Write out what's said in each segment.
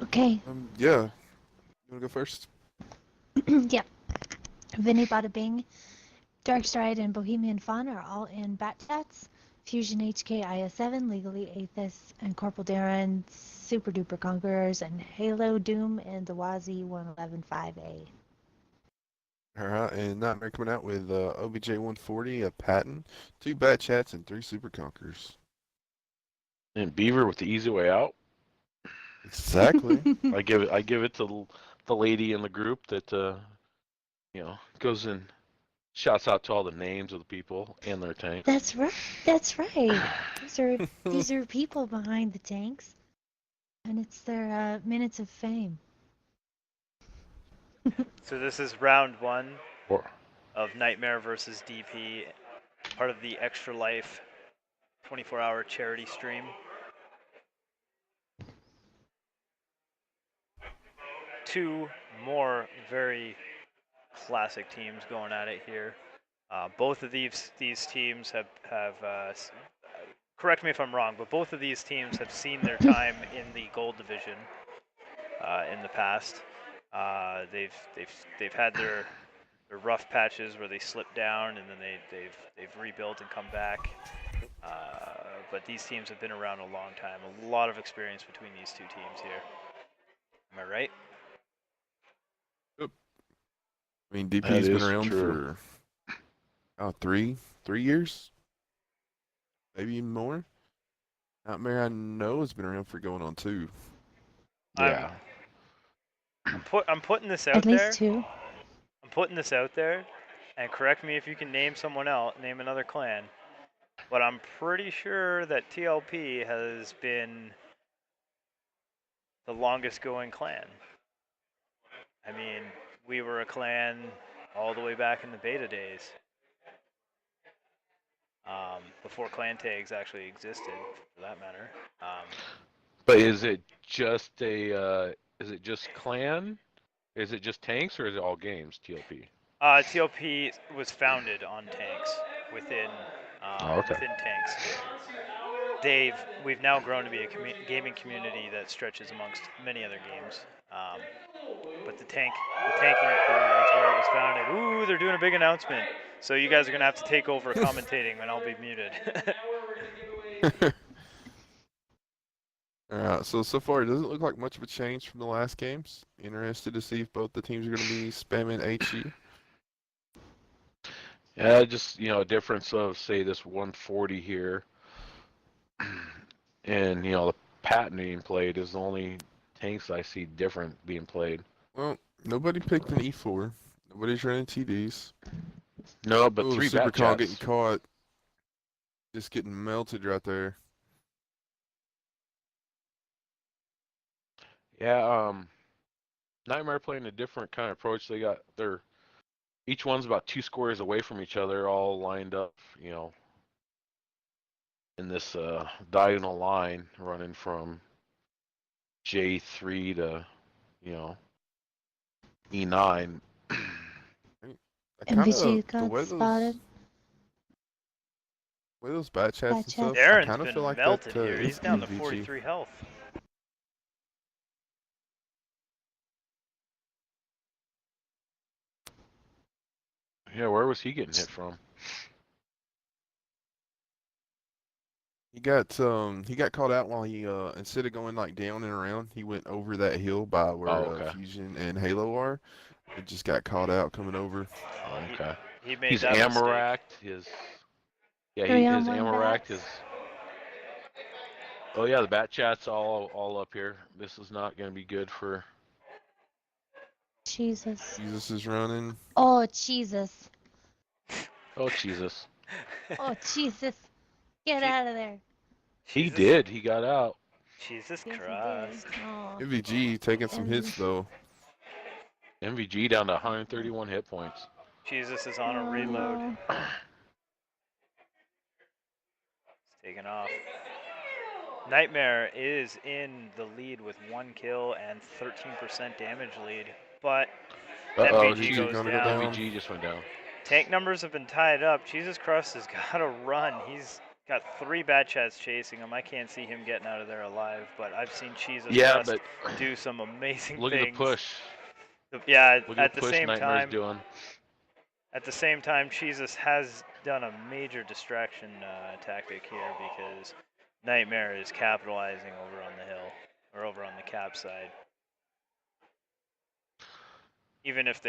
Okay. Yeah. You wanna go first? Yeah. Vinny Bada Bing, Dark Stride, and Bohemian Fun are all in Bat Chats. Fusion HK IS7, Legally Atheists, and Corporal Darren, Super Duper Conquerors, and Halo Doom and the Wazi 1115A. All right, and Nightmare coming out with OBJ140, a Patton, 2 Bat Chats, and 3 Super Conquers. And Beaver with the easy way out. Exactly. I give it to the lady in the group that goes and shouts out to all the names of the people and their tanks. That's right. That's right. These are people behind the tanks, and it's their minutes of fame. So this is round 1 Or, of Nightmare versus DP, part of the Extra Life 24-hour charity stream. Two more very classic teams going at it here. Both of these teams have correct me if I'm wrong, but both of these teams have seen their time in the gold division in the past. They've had their rough patches where they slip down and then they've rebuilt and come back. But these teams have been around a long time. A lot of experience between these two teams here. Am I right? Yep. I mean, DP's been around true. for 3 years, maybe even more. Nightmare, I know, has been around for going on 2. Yeah. I'm putting this out At there. least 2. I'm putting this out there, and correct me if you can name someone else, name another clan. But I'm pretty sure that TLP has been the longest going clan. I mean, we were a clan all the way back in the beta days. Before clan tags actually existed, for that matter. But is it just clan? Is it just tanks or is it all games, TLP? TLP was founded on tanks within within tanks. We've now grown to be a gaming community that stretches amongst many other games. But the tanking crew is where it was founded. Ooh, they're doing a big announcement. So you guys are gonna have to take over commentating, and I'll be muted. Alright, so far it doesn't look like much of a change from the last games. Interested to see if both the teams are going to be spamming HE. Yeah, just a difference of say this 140 here, and the Patton being played is the only tanks I see different being played. Well, nobody picked an E4. Nobody's running TDs. No, but Ooh, 3 Super Bat Call Chats. getting caught. Just getting melted right there. Yeah, Nightmare playing a different kind of approach. They got each one's about 2 squares away from each other, all lined up, in this diagonal line running from J3 to, E9. MVG The got spotted. way those bat chats and stuff, I Darren's kind of been feel like melted that here. is He's down to MVG. 43 health. Yeah, where was he getting hit from? He got called out while he instead of going like down and around, he went over that hill by where Fusion and Halo are. It just got caught out coming over. Okay. He made He's that Amaract. mistake. His 3-on-1 Amaract bats. Oh yeah, the bat chat's all up here. This is not going to be good for. Jesus. Jesus is running. Oh, Jesus. Oh Jesus. Oh, Jesus. Get out of there. He did. He got out. Jesus Yes, Christ. Oh. MVG taking some hits though. MVG down to 131 hit points. Jesus is on a reload. No. It's taken off. Nightmare is in the lead with 1 kill and 13% damage lead, but MVG goes down. MVG just went down. Tank numbers have been tied up. Jesus Christ has got to run. He's Got 3 Bat Chats chasing him. I can't see him getting out of there alive, but I've seen Jesus Crest do some amazing look things. Look at the push. Yeah, look at the the same Nightmare's time, doing. At the same time, Jesus has done a major distraction tactic here because Nightmare is capitalizing over on the hill or over on the cap side. Even if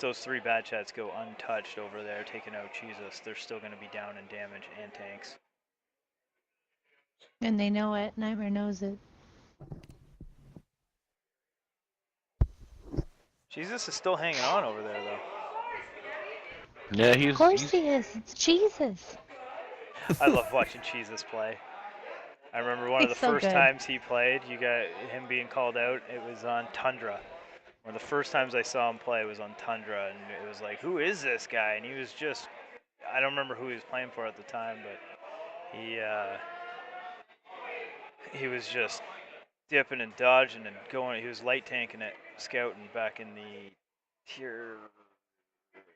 those 3 Bat Chats go untouched over there, taking out Jesus, they're still going to be down in damage and tanks. And they know it. Nightmare knows it. Jesus is still hanging on over there, though. Yeah, Of course he is. It's Jesus. I love watching Jesus play. I remember one of the first times he played, you got him being called out. It was on Tundra. One of the first times I saw him play was on Tundra, and it was like, who is this guy? And he was just, I don't remember who he was playing for at the time, but he was just dipping and dodging and going. He was light tanking it, scouting back in the tier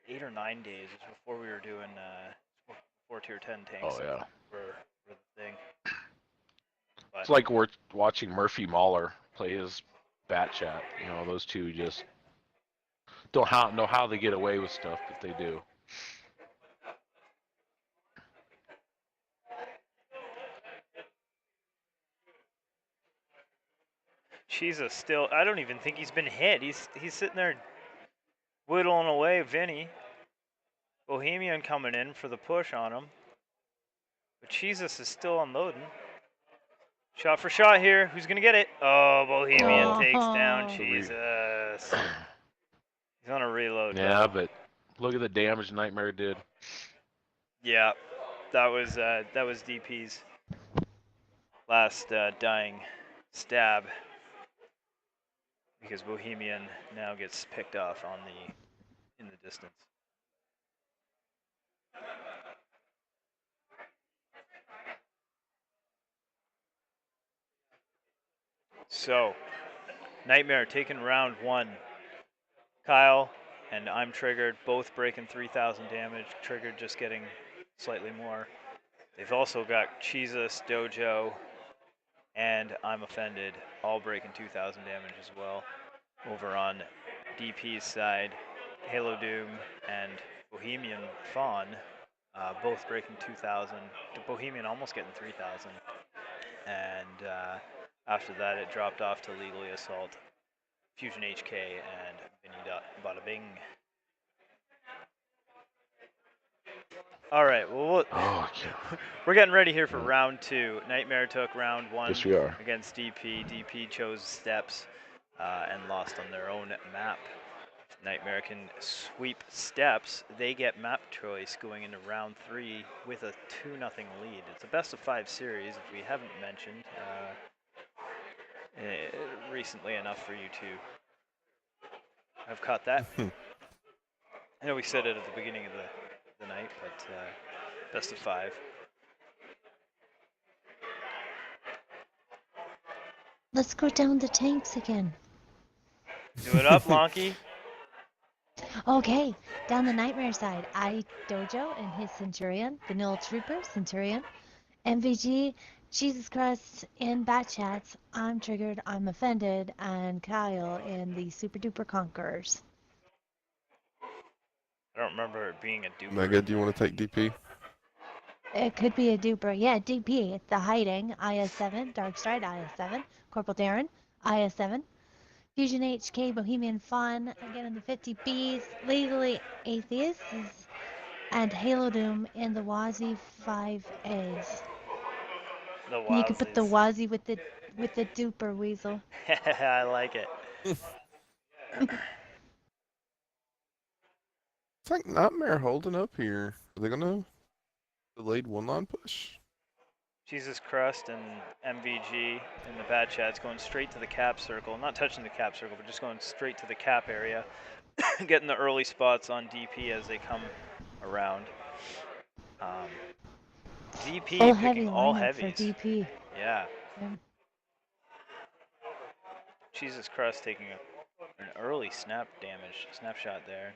8 or 9 days, before we were doing 4 tier 10 tanks. Oh yeah. For the thing. But it's like we're watching Murphy Mahler play his Bat Chat. You know, those two just don't know how they get away with stuff, but they do. Jesus still, I don't even think he's been hit. He's sitting there whittling away Vinny. Bohemian coming in for the push on him. But Jesus is still unloading. Shot for shot here. Who's going to get it? Oh, Bohemian takes down Jesus. He's on a reload. Yeah, but look at the damage Nightmare did. Yeah, that was DP's last dying stab. Because Bohemian now gets picked off in the distance. So, Nightmare taking round 1. Kyle and I'm triggered, both breaking 3,000 damage. Triggered just getting slightly more. They've also got Jesus, Dojo, and I'm Offended, all breaking 2,000 damage as well. Over on DP's side, Halo Doom and Bohemian Fawn, both breaking 2,000. Bohemian almost getting 3,000. And after that, it dropped off to Legally Assault, Fusion HK, and Vinny Bada Bing. All right, well, we're getting ready here for round 2. Nightmare took round 1 yes, we are. against DP. DP chose Steps and lost on their own map. Nightmare can sweep Steps. They get map choice going into round 3 with a 2-0 lead. It's a best of 5 series, if we haven't mentioned, recently enough for you to have caught that. I know we said it at the beginning of the night, but best of 5. Let's go down the tanks again. Do it up, Lonky. Okay, down the Nightmare side, Dojo and his Centurion, Vanilla Trooper, Centurion, MVG, Jesus Christ in Bat Chats, I'm Triggered, I'm Offended, and Kyle in the Super Duper Conquerors. I don't remember it being a duper. Mega, do you want to take DP? It could be a duper. Yeah, DP, The Hiding, IS7, Darkstride, IS7, Corporal Darren, IS7, Fusion HK, Bohemian Fun, again in the 50Bs, Legally Atheists, and Halo Doom in the Wazi 5As. You could put the Wazi with the duper, Weasel. I like it. It's like Nightmare holding up here. Are they gonna delayed 1-line push? Jesus Crust and MVG in the Bat Chats going straight to the cap circle. Not touching the cap circle, but just going straight to the cap area. Getting the early spots on DP as they come around. DP Full picking heavy all lineup heavies. for DP. Yeah. Yeah. Jesus Crust taking an early snapshot there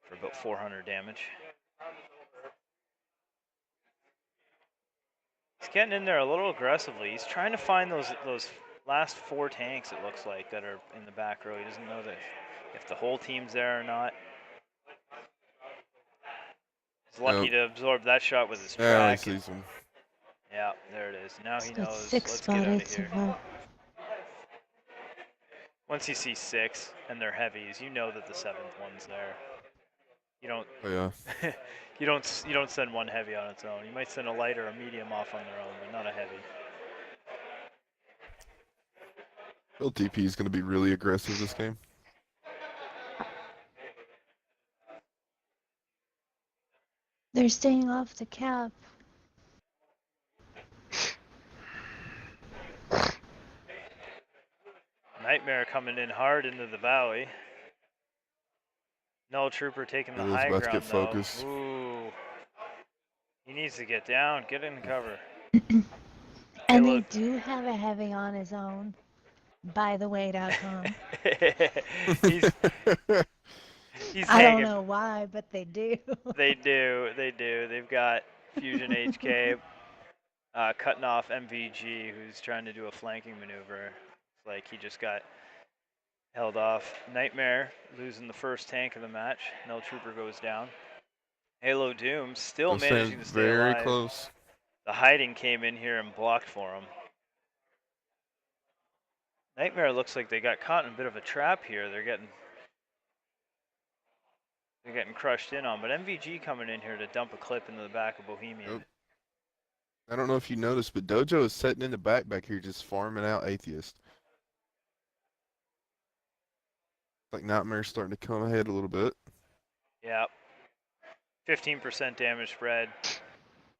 for about 400 damage. He's getting in there a little aggressively. He's trying to find those last 4 tanks, it looks like, that are in the back row. He doesn't know that if the whole team's there or not. He's lucky to absorb that shot with his Yeah, he track. sees him. Yeah, there it is. Now he knows. 6 Let's get out of spotted so here. far. Once you see 6 and they're heavies, you know that the 7th one's there. You don't. Oh yeah. you don't send one heavy on its own. You might send a light or a medium off on their own, but not a heavy. Well, DP is going to be really aggressive this game. They're staying off the cap. Nightmare coming in hard into the valley. Null Trooper taking the high about ground to get though. focused. Ooh. He needs to get down, get in cover. And they do have a heavy on his own. Bytheway.com. he's I hanging. don't know why, but they do. They do. They've got Fusion HK cutting off MVG, who's trying to do a flanking maneuver. It's like he just got held off. Nightmare losing the first tank of the match. Null Trooper goes down. Halo Doom still managing to stay very alive. close. The hiding came in here and blocked for him. Nightmare looks like they got caught in a bit of a trap here. They're getting crushed in on, but MVG coming in here to dump a clip into the back of Bohemian. Nope. I don't know if you noticed, but Dojo is sitting in the back here just farming out Atheist. Like Nightmare's starting to come ahead a little bit. Yeah. 15% damage spread.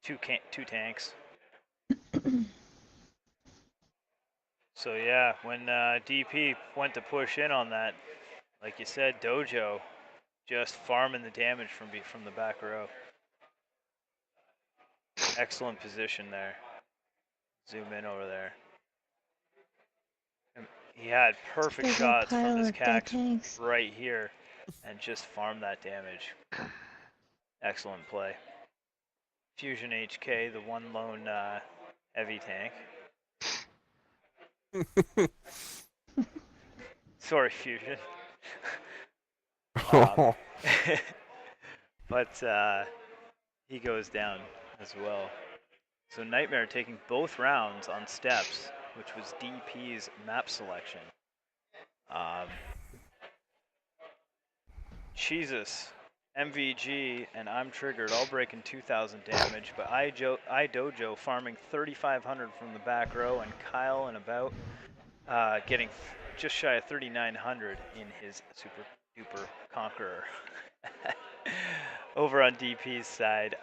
Two tanks. So yeah, when DP went to push in on that, like you said, Dojo just farming the damage from the back row. Excellent position there. Zoom in over there. And he had perfect shots from his cacks right here and just farmed that damage. Excellent play. Fusion HK, the one lone heavy tank. Sorry, Fusion. But he goes down as well. So Nightmare taking both rounds on steps, which was DP's map selection. Jesus, MVG, and I'm Triggered all breaking 2,000 damage, but Dojo farming 3,500 from the back row, and Kyle and about getting just shy of 3,900 in his super duper Conqueror. Over on DP's side,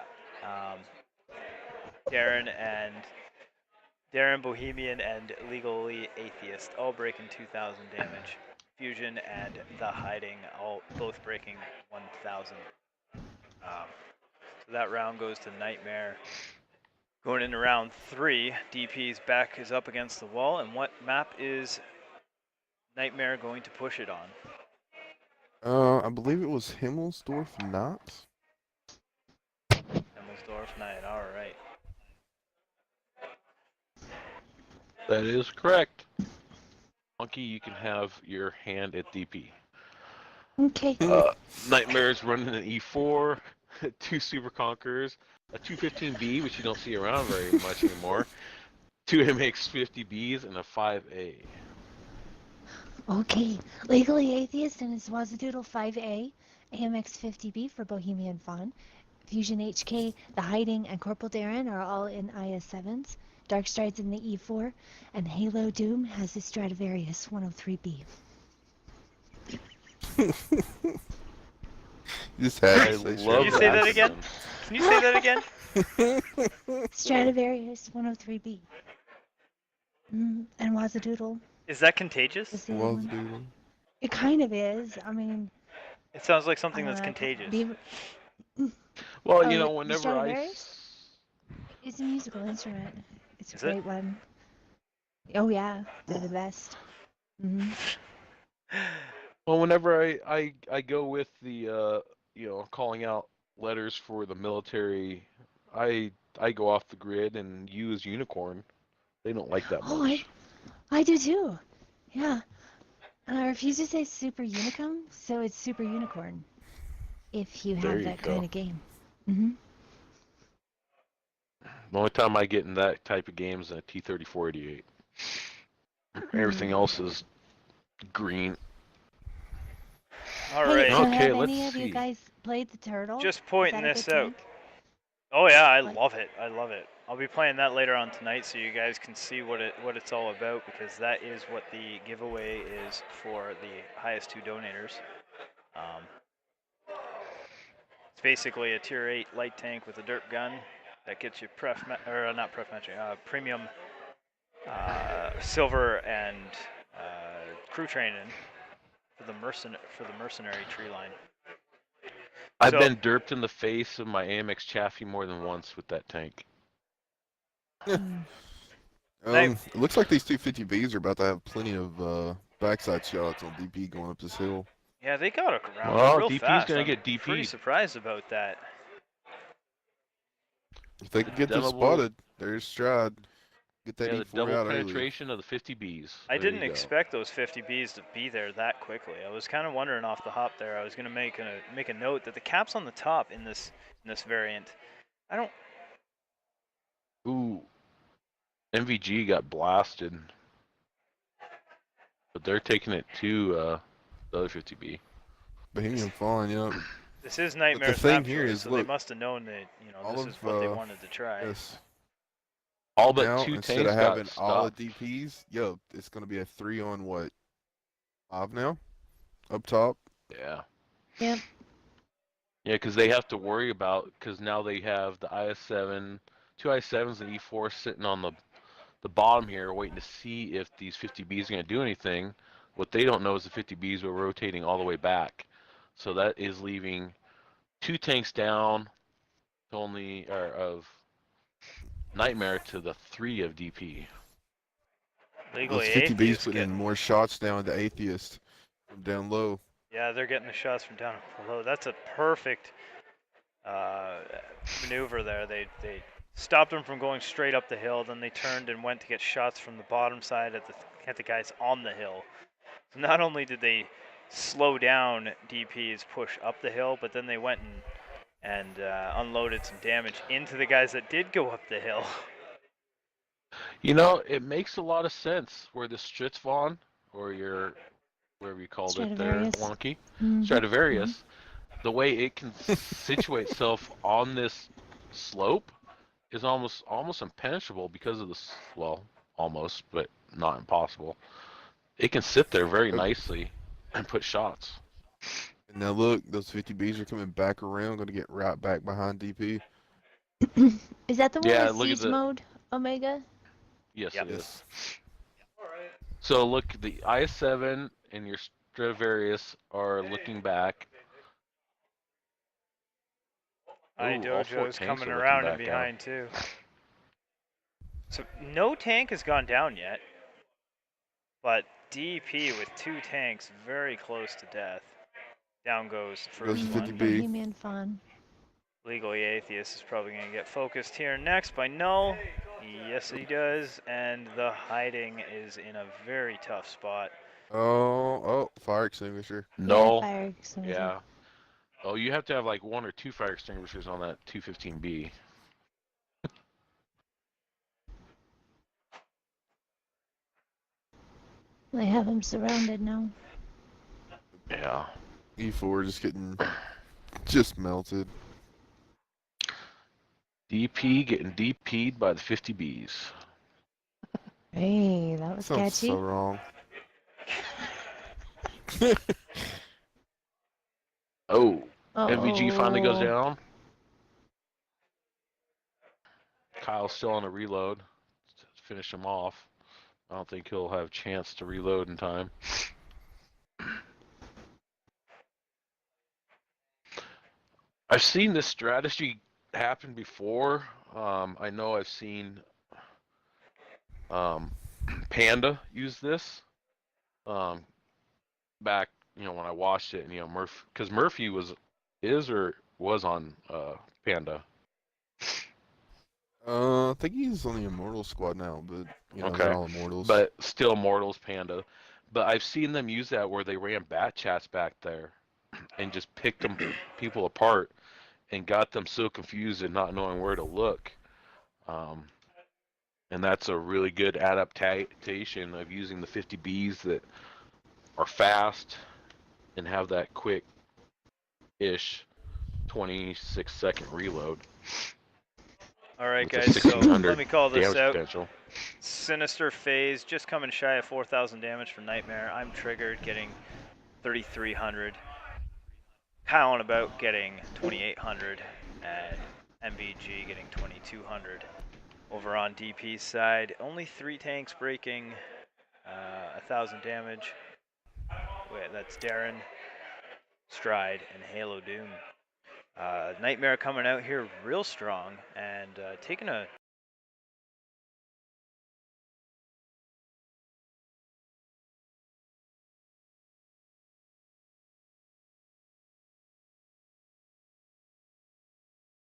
Darren Bohemian and Legally Atheist all breaking 2,000 damage. Fusion and the Hiding both breaking 1,000. So that round goes to Nightmare. Going into round 3, DP's back is up against the wall, and what map is Nightmare going to push it on? I believe it was Himmelsdorf Knox. Himmelsdorf Night, all right. That is correct. Monkey, you can have your hand at DP. Okay. Nightmare's running an E4, 2 Super Conquerors, a 215B, which you don't see around very much anymore, 2 MX50Bs, and a 5A. Okay. Legally Atheist and his Wazadoodle 5A, AMX50B for Bohemian Fawn. Fusion HK, The Hiding, and Corporal Darren are all in IS-7s. Dark Strides in the E4, and Halo Doom has the Stradivarius 103B. Just had to say Can you say that again? Can you say that again? Stradivarius 103B. And Wazadoodle. Is that contagious? It kind of is. I mean... It sounds like something that's contagious. Well, you know, whenever It's a musical instrument. It's a great one. Oh yeah, they're the best. Mm-hmm. Well, whenever I go with the you know, calling out letters for the military, I I go off the grid and use Unicorn. They don't like that much. I do too. Yeah. And I refuse to say Super Unicum, so it's Super Unicorn. If you have that kind of game. Mm-hmm. The only time I get in that type of game is a T-3488. Everything else is green. All right. So Okay, have let's any of see. you guys played the turtle? Just pointing Is that a this good out. tank? Oh yeah, I love it. I love it. I'll be playing that later on tonight, so you guys can see what it's all about, because that is what the giveaway is for the highest 2 donators. It's basically a tier 8 light tank with a derp gun that gets you premium silver and crew training for the mercenary tree line. I've been derped in the face of my AMX Chaffee more than once with that tank. It looks like these 250Bs are about to have plenty of backside shots on DP going up this hill. Yeah, they got around real DP's fast. gonna I'm get DP'd. pretty surprised about that. If they can get this spotted, there's Stride. Get that the E4 double out penetration of the 50Bs. I didn't expect those 50Bs to be there that quickly. I was kind of wondering off the hop there. I was going to make a note that the caps on the top in this variant, I don't. Ooh, MVG got blasted, but they're taking it to the other 50B. Bohemian Fawn, yeah. This is Nightmare's map choice, so they must have known that this is what they wanted to try. Yes. All but now, 2 instead tanks of having got all the stopped. DPs, it's going to be a 3 on what? 5 now? Up top? Yeah. Yep. Yeah, because they have to worry about, because now they have the IS-7, 2 IS-7s and E4 sitting on the bottom here waiting to see if these 50Bs are going to do anything. What they don't know is the 50Bs were rotating all the way back. So that is leaving 2 tanks down only of Nightmare to the 3 of DP. Those 50Bs putting in more shots down to Atheist from down low. Yeah, they're getting the shots from down below. That's a perfect maneuver there. They stopped them from going straight up the hill, then they turned and went to get shots from the bottom side at the guys on the hill. So not only did they slow down DP's push up the hill, but then they went and unloaded some damage into the guys that did go up the hill. It makes a lot of sense where the Stritzvon, or your, whatever you called it there, Wonky, Stradivarius, the way it can situate itself on this slope is almost impenetrable because of this, well, almost, but not impossible. It can sit there very nicely and put shots. And now look, those 50Bs are coming back around, going to get right back behind DP. Is that the one with siege mode, Omega? Yes, it is. So look, the IS-7 and your Stradivarius are looking back. Dojo's coming around and behind too. So no tank has gone down yet, but DP with 2 tanks very close to death. Down goes the first one. Bohemian Fawn. Legally Atheist is probably going to get focused here next by Null. Yes, he does, and the hiding is in a very tough spot. Oh, fire extinguisher. No. Yeah, fire extinguisher. Yeah. Oh, you have to have like 1 or 2 fire extinguishers on that 215B. They have him surrounded now. Yeah. E4 just getting melted. DP getting DP'd by the 50Bs. Hey, that was Sounds catchy. so wrong. MVG finally goes down. Kyle's still on a reload to finish him off. I don't think he'll have a chance to reload in time. I've seen this strategy happen before. I know I've seen Panda use this back, when I watched it, and because Murphy was on Panda. I think he's on the Immortal squad now, but you know they're all Immortals. But still Mortals Panda. But I've seen them use that where they ran bat chats back there and just picked them people apart and got them so confused and not knowing where to look. And that's a really good adaptation of using the 50Bs that are fast and have that quick-ish 26-second reload. All right, guys, so let me call this out. Potential. Sinister Phase, just coming shy of 4,000 damage for Nightmare. I'm triggered, getting 3,300. How on about getting 2,800, and MVG getting 2,200. Over on DP's side, only 3 tanks breaking 1,000 damage. Wait, that's Darren, Stride, and Halo Doom. Nightmare coming out here real strong and taking a